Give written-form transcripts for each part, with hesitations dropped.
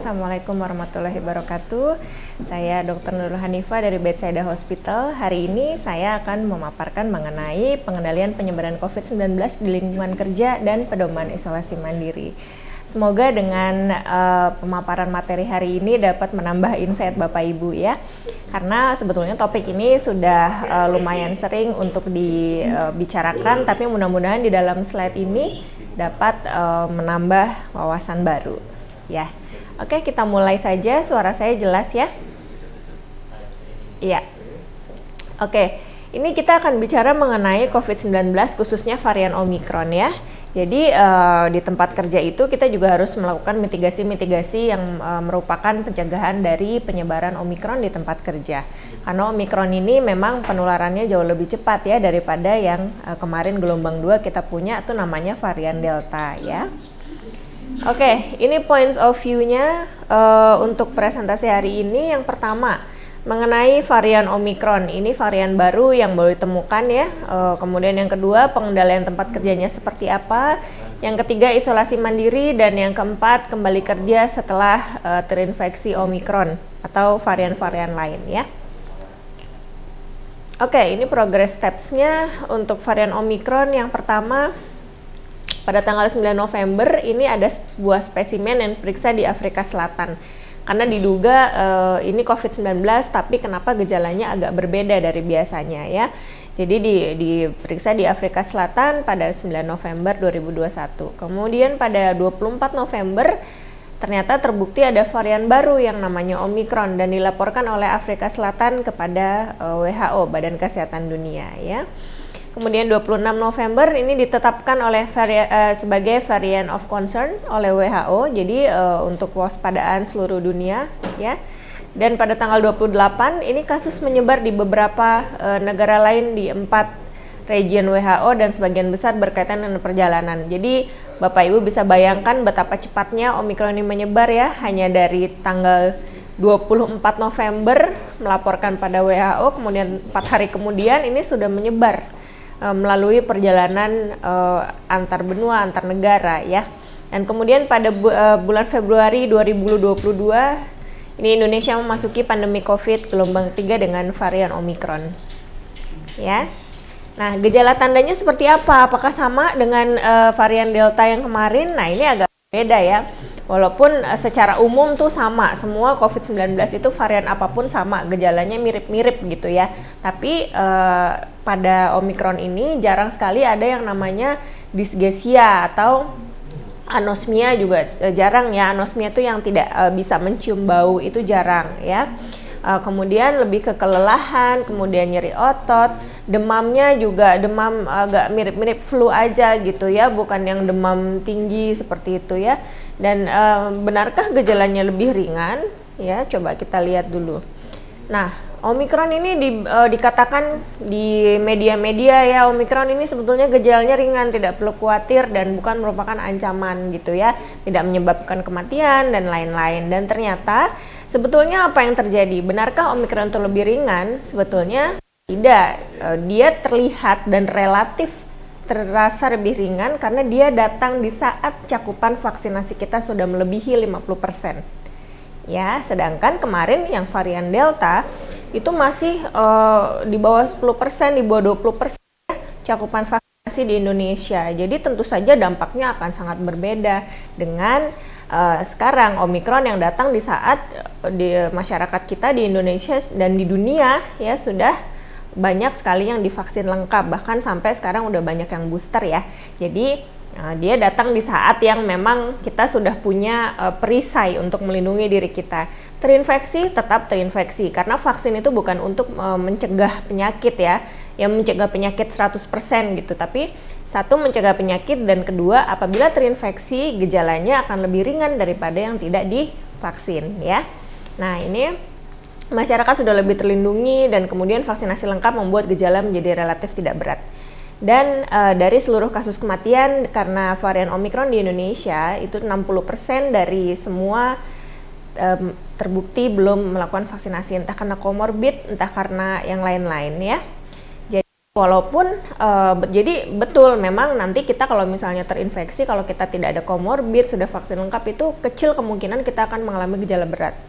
Assalamualaikum warahmatullahi wabarakatuh. Saya Dr. Nurul Hanifah dari Bethsaida Hospital. Hari ini saya akan memaparkan mengenai pengendalian penyebaran COVID-19 di lingkungan kerja dan pedoman isolasi mandiri. Semoga dengan pemaparan materi hari ini dapat menambah insight Bapak Ibu ya. Karena sebetulnya topik ini sudah lumayan sering untuk dibicarakan, tapi mudah-mudahan di dalam slide ini dapat menambah wawasan baru ya. Oke, kita mulai saja. Suara saya jelas ya? Iya. Oke, ini kita akan bicara mengenai COVID-19 khususnya varian Omicron ya. Jadi di tempat kerja itu kita juga harus melakukan mitigasi-mitigasi yang merupakan pencegahan dari penyebaran Omicron di tempat kerja. Karena Omicron ini memang penularannya jauh lebih cepat ya daripada yang kemarin gelombang 2 kita punya, itu namanya varian Delta ya. Oke, ini points of view-nya untuk presentasi hari ini. Yang pertama, mengenai varian Omicron. Ini varian baru yang baru ditemukan ya. Kemudian yang kedua, pengendalian tempat kerjanya seperti apa. Yang ketiga, isolasi mandiri. Dan yang keempat, kembali kerja setelah terinfeksi Omicron atau varian-varian lain ya. Oke, ini progress steps-nya untuk varian Omicron. Yang pertama, pada tanggal 9 November ini ada sebuah spesimen yang periksa di Afrika Selatan. Karena diduga ini COVID-19 tapi kenapa gejalanya agak berbeda dari biasanya ya. Jadi diperiksa di Afrika Selatan pada 9 November 2021. Kemudian pada 24 November ternyata terbukti ada varian baru yang namanya Omicron dan dilaporkan oleh Afrika Selatan kepada WHO, Badan Kesehatan Dunia ya. Kemudian 26 November ini ditetapkan oleh sebagai variant of concern oleh WHO, jadi untuk waspadaan seluruh dunia ya. Dan pada tanggal 28 ini kasus menyebar di beberapa negara lain di 4 region WHO dan sebagian besar berkaitan dengan perjalanan. Jadi Bapak Ibu bisa bayangkan betapa cepatnya Omicron ini menyebar ya, hanya dari tanggal 24 November melaporkan pada WHO, kemudian 4 hari kemudian ini sudah menyebar melalui perjalanan antar benua, antar negara ya. Dan kemudian pada bulan Februari 2022 ini Indonesia memasuki pandemi COVID gelombang 3 dengan varian Omicron ya. Nah, gejala tandanya seperti apa? Apakah sama dengan varian Delta yang kemarin? Nah, ini agak beda ya. Walaupun secara umum tuh sama, semua COVID-19 itu varian apapun sama, gejalanya mirip-mirip gitu ya. Tapi pada Omicron ini jarang sekali ada yang namanya dysgeusia atau anosmia juga jarang ya. Anosmia itu yang tidak bisa mencium bau, itu jarang ya. Kemudian lebih ke kelelahan, kemudian nyeri otot, demamnya juga demam agak mirip-mirip flu aja gitu ya, bukan yang demam tinggi seperti itu ya. Dan benarkah gejalanya lebih ringan? Ya, coba kita lihat dulu. Nah, Omicron ini dikatakan di media-media ya, Omicron ini sebetulnya gejalanya ringan, tidak perlu khawatir dan bukan merupakan ancaman gitu ya, tidak menyebabkan kematian dan lain-lain. Dan ternyata sebetulnya apa yang terjadi? Benarkah Omicron itu lebih ringan? Sebetulnya tidak. Dia terlihat dan relatif terasa lebih ringan karena dia datang di saat cakupan vaksinasi kita sudah melebihi 50%. Ya, sedangkan kemarin yang varian Delta itu masih di bawah 10%, di bawah 20% cakupan vaksinasi di Indonesia. Jadi tentu saja dampaknya akan sangat berbeda dengan sekarang Omicron yang datang di saat di masyarakat kita di Indonesia dan di dunia ya sudah banyak sekali yang divaksin lengkap, bahkan sampai sekarang udah banyak yang booster ya. Jadi dia datang di saat yang memang kita sudah punya perisai untuk melindungi diri kita. Terinfeksi tetap terinfeksi karena vaksin itu bukan untuk mencegah penyakit ya, yang mencegah penyakit 100% gitu, tapi satu mencegah penyakit dan kedua apabila terinfeksi gejalanya akan lebih ringan daripada yang tidak divaksin ya. Nah, ini masyarakat sudah lebih terlindungi dan kemudian vaksinasi lengkap membuat gejala menjadi relatif tidak berat. Dan dari seluruh kasus kematian karena varian Omicron di Indonesia itu 60% dari semua terbukti belum melakukan vaksinasi, entah karena komorbid, entah karena yang lain-lain ya. Jadi Walaupun jadi betul memang nanti kita kalau misalnya terinfeksi, kalau kita tidak ada komorbid, sudah vaksin lengkap, itu kecil kemungkinan kita akan mengalami gejala berat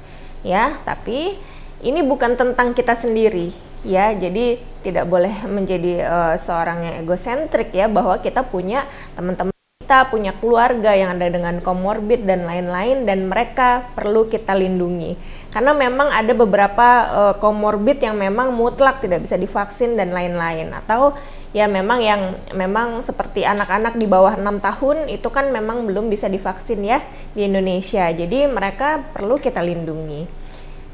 ya. Tapi ini bukan tentang kita sendiri ya, jadi tidak boleh menjadi seorang yang egosentrik ya, bahwa kita punya teman-teman, kita punya keluarga yang ada dengan komorbid dan lain-lain, dan mereka perlu kita lindungi. Karena memang ada beberapa komorbid yang memang mutlak tidak bisa divaksin dan lain-lain. Atau ya memang yang memang seperti anak-anak di bawah 6 tahun itu kan memang belum bisa divaksin ya di Indonesia. Jadi mereka perlu kita lindungi.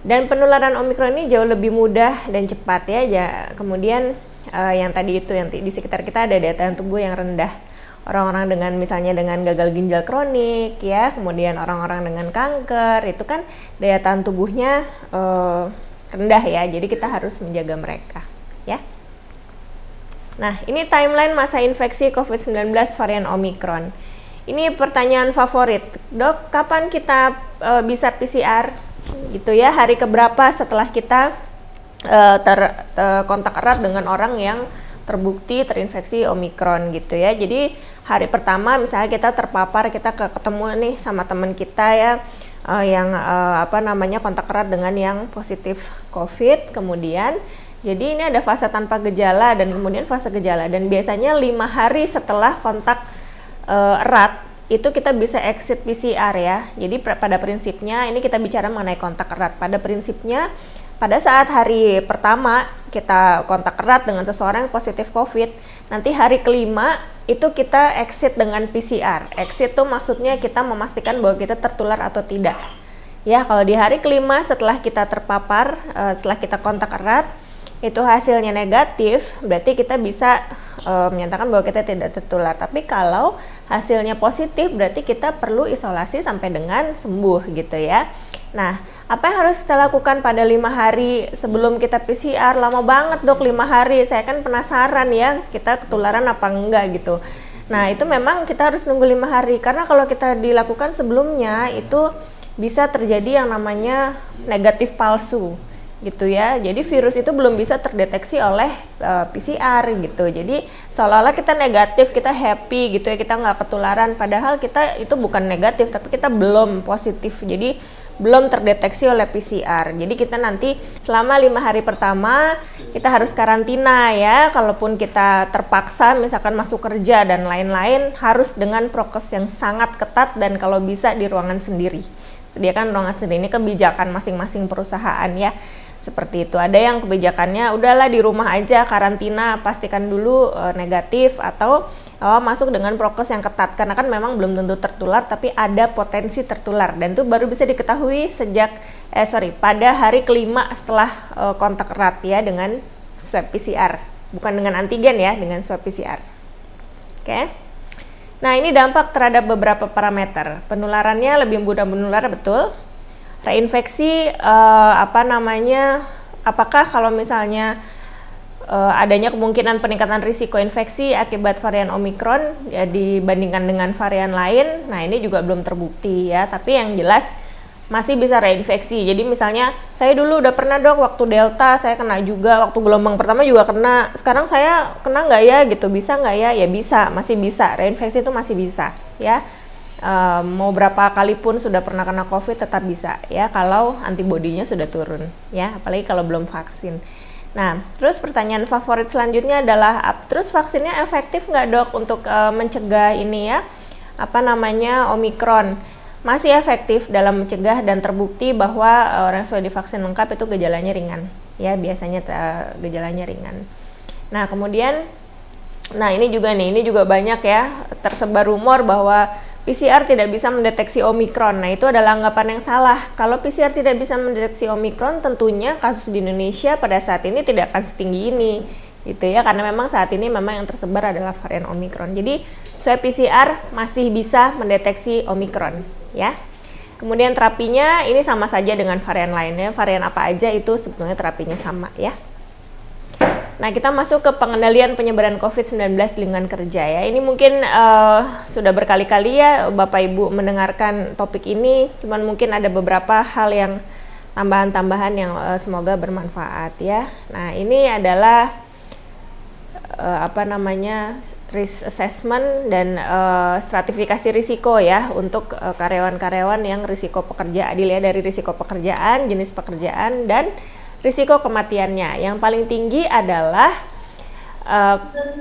Dan penularan Omikron ini jauh lebih mudah dan cepat ya. Kemudian yang tadi itu, yang di sekitar kita ada daya tahan tubuh yang rendah. Orang-orang dengan misalnya dengan gagal ginjal kronik ya, kemudian orang-orang dengan kanker, itu kan daya tahan tubuhnya rendah ya, jadi kita harus menjaga mereka ya. Nah, ini timeline masa infeksi COVID-19 varian Omikron. Ini pertanyaan favorit, Dok, kapan kita bisa PCR gitu ya, hari keberapa setelah kita kontak erat dengan orang yang terbukti terinfeksi Omikron gitu ya. Jadi hari pertama misalnya kita terpapar, kita ketemu nih sama teman kita ya yang kontak erat dengan yang positif COVID. Kemudian jadi ini ada fase tanpa gejala dan kemudian fase gejala, dan biasanya 5 hari setelah kontak erat itu kita bisa exit PCR ya. Jadi pada prinsipnya ini kita bicara mengenai kontak erat. Pada prinsipnya pada saat hari pertama kita kontak erat dengan seseorang yang positif COVID, nanti hari kelima itu kita exit dengan PCR. Exit tuh maksudnya kita memastikan bahwa kita tertular atau tidak. Ya, kalau di hari kelima setelah kita terpapar, setelah kita kontak erat, itu hasilnya negatif, berarti kita bisa menyatakan bahwa kita tidak tertular. Tapi kalau hasilnya positif, berarti kita perlu isolasi sampai dengan sembuh gitu ya. Nah, apa yang harus kita lakukan pada 5 hari sebelum kita PCR? Lama banget, Dok, 5 hari. Saya kan penasaran ya, kita ketularan apa enggak gitu. Nah, itu memang kita harus nunggu 5 hari. Karena kalau kita dilakukan sebelumnya, itu bisa terjadi yang namanya negatif palsu gitu ya. Jadi virus itu belum bisa terdeteksi oleh PCR gitu. Jadi seolah-olah kita negatif, kita happy gitu ya, kita nggak ketularan. Padahal kita itu bukan negatif, tapi kita belum positif. Jadi belum terdeteksi oleh PCR. Jadi kita nanti selama 5 hari pertama kita harus karantina ya. Kalaupun kita terpaksa misalkan masuk kerja dan lain-lain, harus dengan prokes yang sangat ketat dan kalau bisa di ruangan sendiri. Sediakan ruangan sendiri, ini kebijakan masing-masing perusahaan ya. Seperti itu. Ada yang kebijakannya udahlah di rumah aja karantina, pastikan dulu negatif, atau masuk dengan prokes yang ketat, karena kan memang belum tentu tertular tapi ada potensi tertular, dan itu baru bisa diketahui pada hari kelima setelah kontak erat ya, dengan swab PCR, bukan dengan antigen ya, dengan swab PCR. Oke. Nah, ini dampak terhadap beberapa parameter. Penularannya lebih mudah menular, betul. Reinfeksi apakah kalau misalnya adanya kemungkinan peningkatan risiko infeksi akibat varian Omikron ya dibandingkan dengan varian lain, nah ini juga belum terbukti ya, tapi yang jelas masih bisa reinfeksi. Jadi misalnya saya dulu udah pernah, Dok, waktu Delta saya kena juga, waktu gelombang pertama juga kena, sekarang saya kena nggak ya gitu, bisa nggak ya? Ya bisa, masih bisa, reinfeksi itu masih bisa ya. Mau berapa kali pun sudah pernah kena COVID tetap bisa ya, kalau antibodinya sudah turun ya, apalagi kalau belum vaksin. Nah, terus pertanyaan favorit selanjutnya adalah, terus vaksinnya efektif nggak, Dok, untuk mencegah ini ya, Omikron? Masih efektif dalam mencegah dan terbukti bahwa orang yang sudah divaksin lengkap itu gejalanya ringan ya, biasanya gejalanya ringan. Nah, kemudian ini juga banyak ya tersebar rumor bahwa PCR tidak bisa mendeteksi Omikron. Nah, itu adalah anggapan yang salah. Kalau PCR tidak bisa mendeteksi Omikron, tentunya kasus di Indonesia pada saat ini tidak akan setinggi ini, gitu ya. Karena memang saat ini memang yang tersebar adalah varian Omikron. Jadi, swab PCR masih bisa mendeteksi Omikron, ya. Kemudian terapinya ini sama saja dengan varian lainnya. Varian apa aja itu sebetulnya terapinya sama, ya. Nah, kita masuk ke pengendalian penyebaran COVID-19 di lingkungan kerja ya. Ini mungkin sudah berkali-kali ya Bapak Ibu mendengarkan topik ini, cuman mungkin ada beberapa hal yang tambahan-tambahan yang semoga bermanfaat ya. Nah, ini adalah apa namanya, risk assessment dan stratifikasi risiko ya untuk karyawan-karyawan yang risiko pekerjaan, dilihat dari risiko pekerjaan, jenis pekerjaan, dan risiko kematiannya. Yang paling tinggi adalah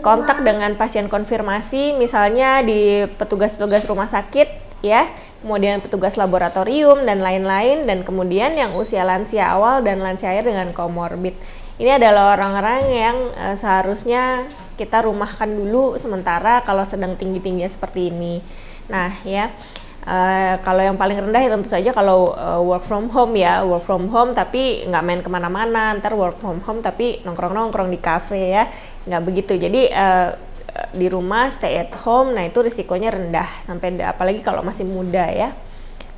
kontak dengan pasien konfirmasi, misalnya di petugas-petugas rumah sakit ya, kemudian petugas laboratorium dan lain-lain, dan kemudian yang usia lansia awal dan lansia akhir dengan komorbid. Ini adalah orang-orang yang seharusnya kita rumahkan dulu sementara kalau sedang tinggi-tingginya seperti ini. Nah ya, kalau yang paling rendah ya tentu saja kalau work from home ya, work from home tapi nggak main kemana-mana, ntar work from home tapi nongkrong-nongkrong di cafe ya, nggak begitu. Jadi di rumah stay at home, nah itu risikonya rendah sampai apalagi kalau masih muda ya.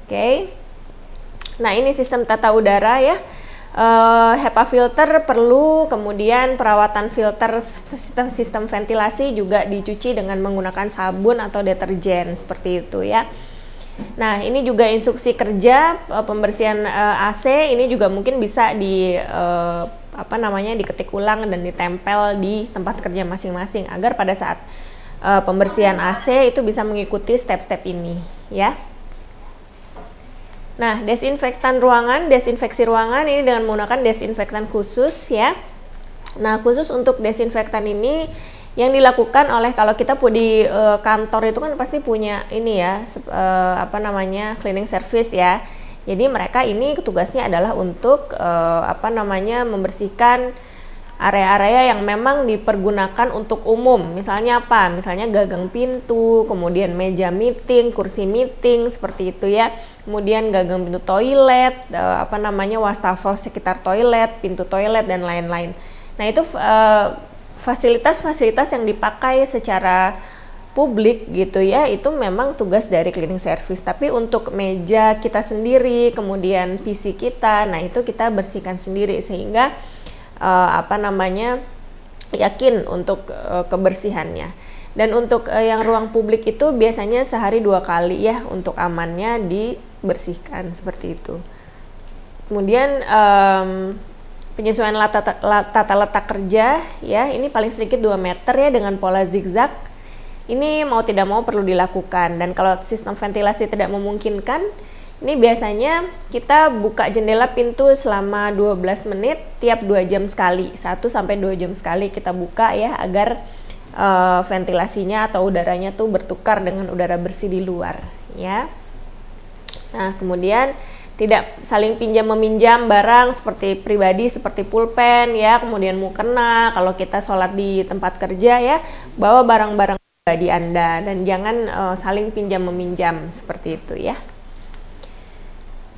Oke. Nah ini sistem tata udara ya. HEPA filter perlu, kemudian perawatan filter, sistem ventilasi juga dicuci dengan menggunakan sabun atau deterjen seperti itu ya. Nah ini juga instruksi kerja pembersihan AC, ini juga mungkin bisa di apa namanya, diketik ulang dan ditempel di tempat kerja masing-masing agar pada saat pembersihan AC itu bisa mengikuti step-step ini ya. Nah, desinfektan ruangan, desinfeksi ruangan ini dengan menggunakan desinfektan khusus ya. Nah, khusus untuk desinfektan ini yang dilakukan oleh, kalau kita di kantor itu kan pasti punya ini ya, apa namanya, cleaning service ya. Jadi mereka ini tugasnya adalah untuk apa namanya, membersihkan area-area yang memang dipergunakan untuk umum. Misalnya apa? Misalnya gagang pintu, kemudian meja meeting, kursi meeting seperti itu ya. Kemudian gagang pintu toilet, apa namanya, wastafel sekitar toilet, pintu toilet dan lain-lain. Nah, itu fasilitas-fasilitas yang dipakai secara publik gitu ya, itu memang tugas dari cleaning service. Tapi untuk meja kita sendiri, kemudian PC kita, nah itu kita bersihkan sendiri sehingga apa namanya, yakin untuk kebersihannya. Dan untuk yang ruang publik itu biasanya sehari 2 kali ya, untuk amannya dibersihkan seperti itu. Kemudian penyesuaian tata letak kerja ya, ini paling sedikit 2 meter ya dengan pola zigzag. Ini mau tidak mau perlu dilakukan, dan kalau sistem ventilasi tidak memungkinkan, ini biasanya kita buka jendela pintu selama 12 menit tiap 2 jam sekali, 1-2 jam sekali kita buka ya, agar ventilasinya atau udaranya tuh bertukar dengan udara bersih di luar ya. Nah, kemudian tidak saling pinjam meminjam barang seperti pribadi, seperti pulpen ya, kemudian mukena. Kalau kita sholat di tempat kerja ya, bawa barang-barang pribadi Anda, dan jangan saling pinjam meminjam seperti itu ya.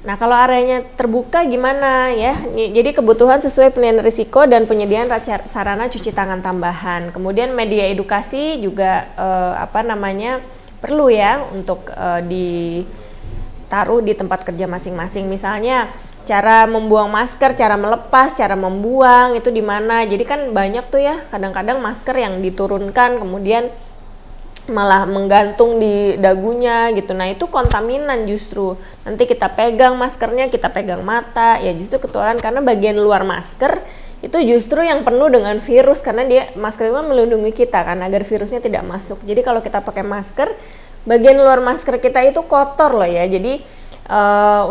Nah, kalau areanya terbuka gimana ya? Jadi kebutuhan sesuai penilaian risiko dan penyediaan sarana cuci tangan tambahan. Kemudian media edukasi juga apa namanya, perlu ya untuk ditaruh di tempat kerja masing-masing. Misalnya cara membuang masker, cara melepas, cara membuang itu di mana. Jadi kan banyak tuh ya, kadang-kadang masker yang diturunkan kemudian malah menggantung di dagunya gitu. Nah, itu kontaminan justru. Nanti kita pegang maskernya, kita pegang mata, ya justru ketularan karena bagian luar masker itu justru yang penuh dengan virus, karena dia, masker itu kan melindungi kita kan agar virusnya tidak masuk. Jadi kalau kita pakai masker, bagian luar masker kita itu kotor loh ya. Jadi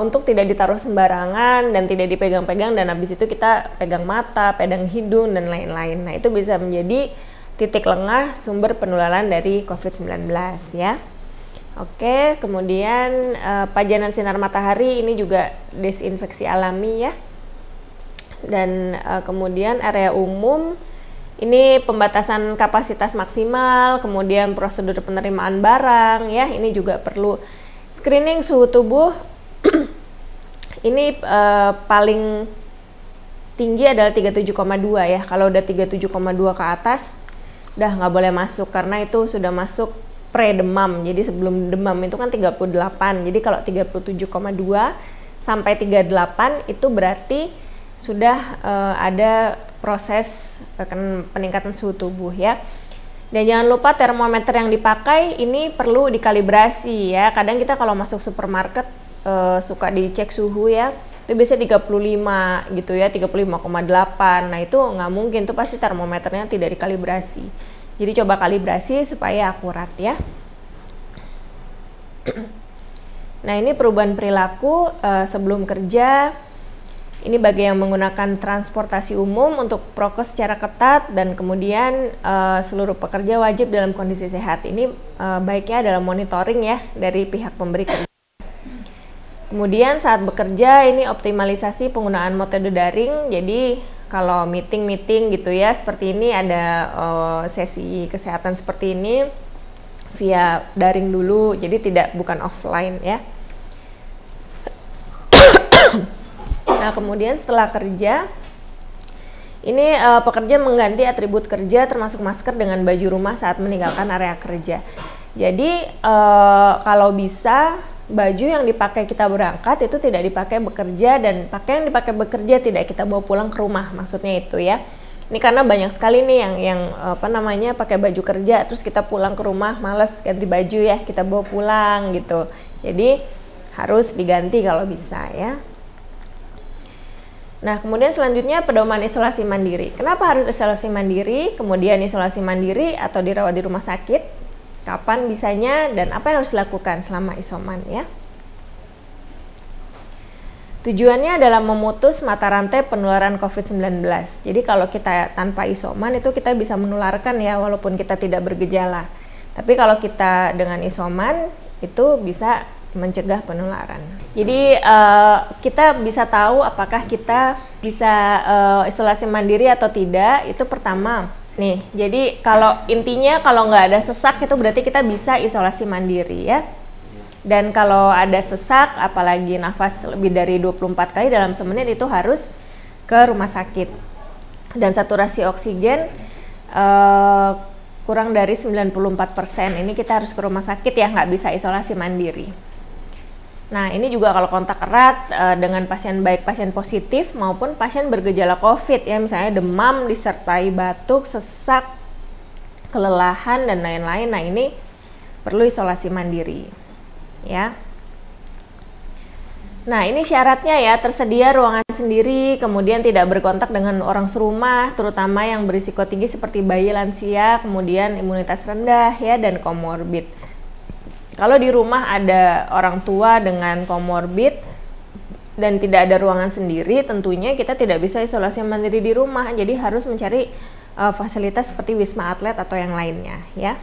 untuk tidak ditaruh sembarangan dan tidak dipegang-pegang, dan habis itu kita pegang mata, pegang hidung dan lain-lain. Nah, itu bisa menjadi titik lengah sumber penularan dari COVID-19 ya. Oke, kemudian pajanan sinar matahari ini juga desinfeksi alami ya. Dan kemudian area umum ini pembatasan kapasitas maksimal, kemudian prosedur penerimaan barang ya, ini juga perlu. Screening suhu tubuh ini paling tinggi adalah 37,2 ya. Kalau udah 37,2 ke atas udah nggak boleh masuk, karena itu sudah masuk pre-demam. Jadi sebelum demam itu kan 38. Jadi kalau 37,2 sampai 38 itu berarti sudah ada proses peningkatan suhu tubuh ya. Dan jangan lupa termometer yang dipakai ini perlu dikalibrasi ya. Kadang kita kalau masuk supermarket suka dicek suhu ya. itu biasanya 35 gitu ya, 35,8. Nah itu nggak mungkin, tuh pasti termometernya tidak dikalibrasi. Jadi coba kalibrasi supaya akurat ya. Nah ini perubahan perilaku sebelum kerja. Ini bagi yang menggunakan transportasi umum untuk prokes secara ketat, dan kemudian seluruh pekerja wajib dalam kondisi sehat. Ini baiknya adalah monitoring ya dari pihak pemberi kerja. Kemudian saat bekerja ini optimalisasi penggunaan metode daring. Jadi kalau meeting gitu ya seperti ini, ada sesi kesehatan seperti ini via daring dulu, jadi bukan offline ya. Nah kemudian setelah kerja ini pekerja mengganti atribut kerja termasuk masker dengan baju rumah saat meninggalkan area kerja. Jadi kalau bisa baju yang dipakai kita berangkat itu tidak dipakai bekerja, dan pakaian yang dipakai bekerja tidak kita bawa pulang ke rumah, maksudnya itu ya. Ini karena banyak sekali nih yang pakai baju kerja terus kita pulang ke rumah males ganti baju ya, kita bawa pulang gitu. Jadi harus diganti kalau bisa ya. Nah kemudian selanjutnya pedoman isolasi mandiri. Kenapa harus isolasi mandiri? Kemudian isolasi mandiri atau dirawat di rumah sakit, kapan bisanya, dan apa yang harus dilakukan selama isoman ya. Tujuannya adalah memutus mata rantai penularan COVID-19. Jadi kalau kita tanpa isoman itu kita bisa menularkan ya, walaupun kita tidak bergejala. Tapi kalau kita dengan isoman itu bisa mencegah penularan. Jadi kita bisa tahu apakah kita bisa isolasi mandiri atau tidak. Itu pertama nih. Jadi kalau intinya kalau nggak ada sesak itu berarti kita bisa isolasi mandiri ya. Dan kalau ada sesak, apalagi nafas lebih dari 24 kali dalam semenit, itu harus ke rumah sakit. Dan saturasi oksigen kurang dari 94%. Ini kita harus ke rumah sakit ya, nggak bisa isolasi mandiri. Nah ini juga kalau kontak erat dengan pasien, baik pasien positif maupun pasien bergejala COVID ya, misalnya demam disertai batuk, sesak, kelelahan dan lain-lain. Nah ini perlu isolasi mandiri ya. Nah ini syaratnya ya, tersedia ruangan sendiri, kemudian tidak berkontak dengan orang serumah, terutama yang berisiko tinggi seperti bayi, lansia, kemudian imunitas rendah ya, dan komorbid. Kalau di rumah ada orang tua dengan komorbid dan tidak ada ruangan sendiri, tentunya kita tidak bisa isolasi mandiri di rumah, jadi harus mencari fasilitas seperti Wisma Atlet atau yang lainnya ya.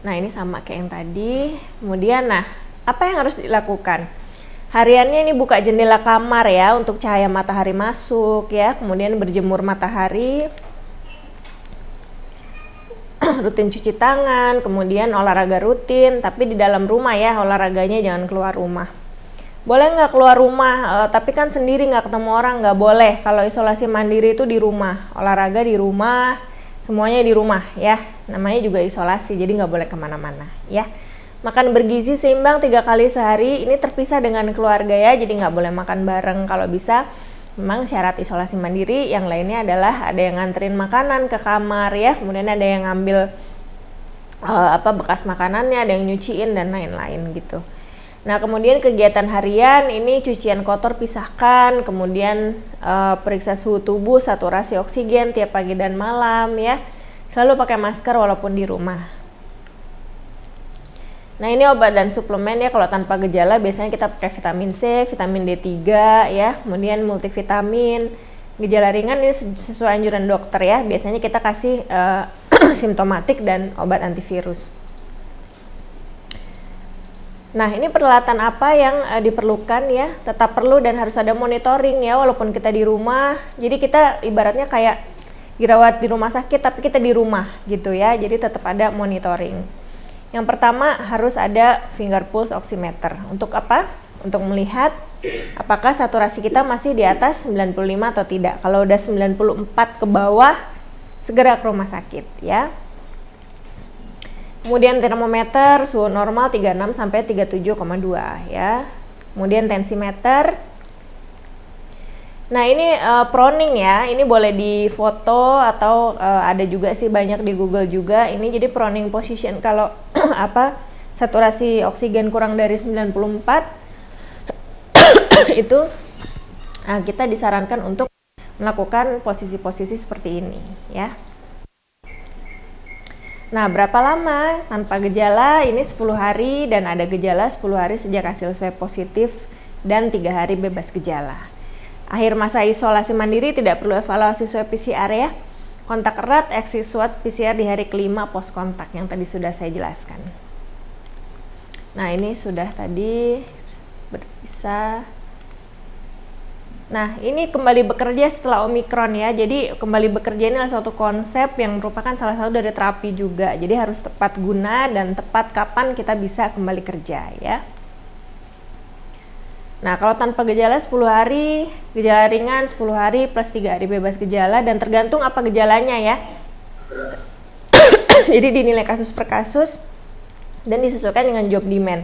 Nah ini sama kayak yang tadi. Kemudian nah apa yang harus dilakukan? Hariannya ini buka jendela kamar ya untuk cahaya matahari masuk ya. Kemudian berjemur matahari, rutin cuci tangan, kemudian olahraga rutin, tapi di dalam rumah ya, olahraganya jangan keluar rumah. Boleh nggak keluar rumah, tapi kan sendiri nggak ketemu orang, nggak boleh. Kalau isolasi mandiri itu di rumah, olahraga di rumah, semuanya di rumah ya, namanya juga isolasi, jadi nggak boleh kemana-mana ya. Makan bergizi seimbang 3 kali sehari, ini terpisah dengan keluarga ya, jadi nggak boleh makan bareng. Kalau bisa, memang syarat isolasi mandiri. Yang lainnya adalah ada yang nganterin makanan ke kamar ya, kemudian ada yang ngambil bekas makanannya, ada yang nyuciin dan lain-lain gitu. Nah kemudian kegiatan harian ini cucian kotor pisahkan, kemudian periksa suhu tubuh, saturasi oksigen tiap pagi dan malam ya. Selalu pakai masker walaupun di rumah. Nah ini obat dan suplemen ya, kalau tanpa gejala biasanya kita pakai vitamin C, vitamin D3 ya, kemudian multivitamin. Gejala ringan ini sesuai anjuran dokter ya, biasanya kita kasih simptomatik dan obat antivirus. Nah ini peralatan apa yang diperlukan ya, tetap perlu dan harus ada monitoring ya walaupun kita di rumah. Jadi kita ibaratnya kayak dirawat di rumah sakit tapi kita di rumah gitu ya, jadi tetap ada monitoring. Yang pertama harus ada finger pulse oximeter. Untuk apa? Untuk melihat apakah saturasi kita masih di atas 95 atau tidak. Kalau udah 94 ke bawah, segera ke rumah sakit ya. Kemudian termometer suhu normal 36 sampai 37,2 ya. Kemudian tensimeter. Nah ini proning ya, ini boleh difoto atau ada juga sih banyak di Google juga. Ini jadi proning position kalau saturasi oksigen kurang dari 94 itu kita disarankan untuk melakukan posisi-posisi seperti ini ya. Nah, berapa lama tanpa gejala? Ini 10 hari dan ada gejala 10 hari sejak hasil swab positif dan 3 hari bebas gejala. Akhir masa isolasi mandiri tidak perlu evaluasi swab PCR ya. Kontak erat, exit swab PCR di hari kelima pos kontak yang tadi sudah saya jelaskan. Nah, ini sudah tadi berpisah. Nah, ini kembali bekerja setelah Omikron ya. Jadi kembali bekerja ini adalah suatu konsep yang merupakan salah satu dari terapi juga. Jadi harus tepat guna dan tepat kapan kita bisa kembali kerja ya. Nah, kalau tanpa gejala 10 hari, gejala ringan 10 hari plus 3 hari bebas gejala, dan tergantung apa gejalanya ya. Jadi dinilai kasus per kasus dan disesuaikan dengan job demand.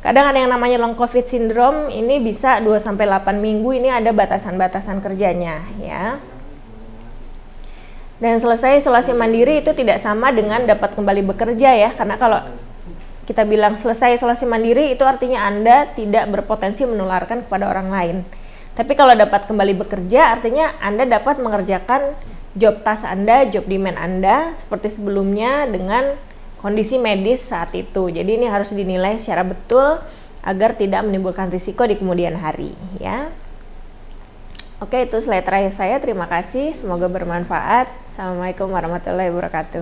Kadang ada yang namanya long covid syndrome, ini bisa 2-8 minggu, ini ada batasan-batasan kerjanya ya. Dan selesai isolasi mandiri itu tidak sama dengan dapat kembali bekerja ya, karena kalau kita bilang selesai isolasi mandiri itu artinya Anda tidak berpotensi menularkan kepada orang lain. Tapi kalau dapat kembali bekerja artinya Anda dapat mengerjakan job task Anda, job demand Anda seperti sebelumnya dengan kondisi medis saat itu. Jadi ini harus dinilai secara betul agar tidak menimbulkan risiko di kemudian hari ya. Oke, itu slide terakhir saya. Terima kasih, semoga bermanfaat. Assalamualaikum warahmatullahi wabarakatuh.